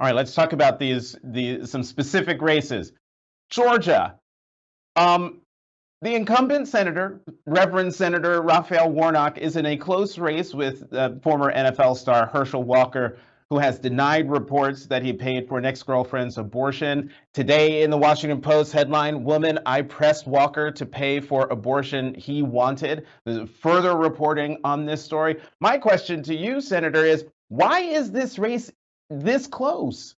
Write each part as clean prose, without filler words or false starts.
All right, let's talk about some specific races. Georgia. Um, the incumbent senator, Reverend Senator Raphael Warnock, is in a close race with former NFL star Herschel Walker, who has denied reports that he paid for an ex-girlfriend's abortion. Today in the Washington Post headline, "Woman, I pressed Walker to pay for abortion he wanted." There's further reporting on this story. My question to you, Senator, is why is this race this close?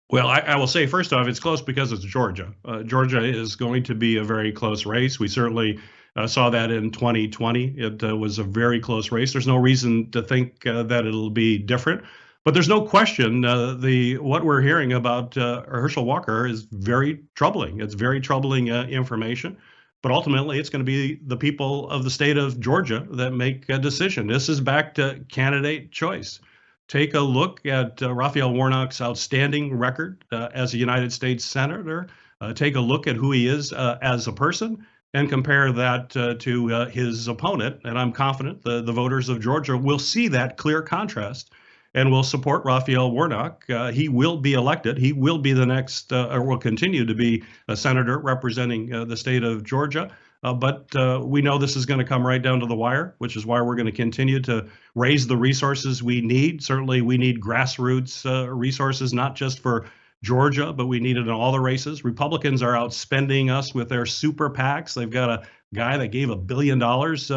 Well, I will say, first off, it's close because it's Georgia. Georgia is going to be a very close race. We certainly saw that in 2020. It was a very close race. There's no reason to think that it'll be different. But there's no question what we're hearing about Herschel Walker is very troubling. It's very troubling information. But ultimately, it's going to be the people of the state of Georgia that make a decision. This is back to candidate choice. Take a look at Raphael Warnock's outstanding record as a United States Senator. Take a look at who he is as a person and compare that to his opponent. And I'm confident the voters of Georgia will see that clear contrast and will support Raphael Warnock. He will be elected. He will be the next, or will continue to be a senator representing the state of Georgia. But we know this is going to come right down to the wire, which is why we're going to continue to raise the resources we need. Certainly, we need grassroots resources, not just for Georgia, but we need it in all the races. Republicans are outspending us with their super PACs. They've got a guy that gave $1 billion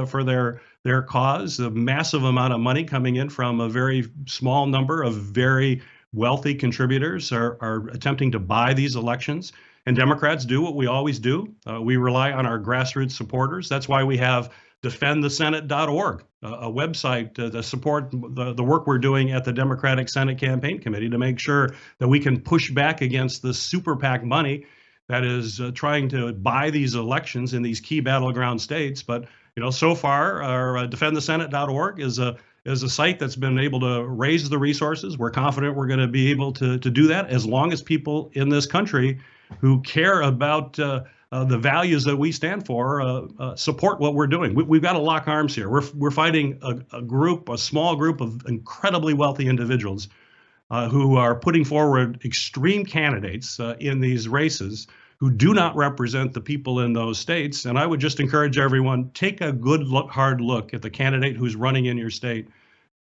for their cause, a massive amount of money coming in from a very small number of very wealthy contributors are attempting to buy these elections. And Democrats do what we always do. We rely on our grassroots supporters. That's why we have defendthesenate.org, a website to support the work we're doing at the Democratic Senate Campaign Committee to make sure that we can push back against the super PAC money that is trying to buy these elections in these key battleground states. But so far, our defendthesenate.org is a site that's been able to raise the resources. We're confident we're going to be able to do that as long as people in this country who care about the values that we stand for support what we're doing. We've got to lock arms here. We're fighting a small group of incredibly wealthy individuals who are putting forward extreme candidates in these races who do not represent the people in those states. And I would just encourage everyone, take a hard look at the candidate who's running in your state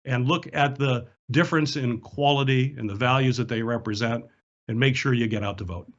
and look at the difference in quality and the values that they represent and make sure you get out to vote.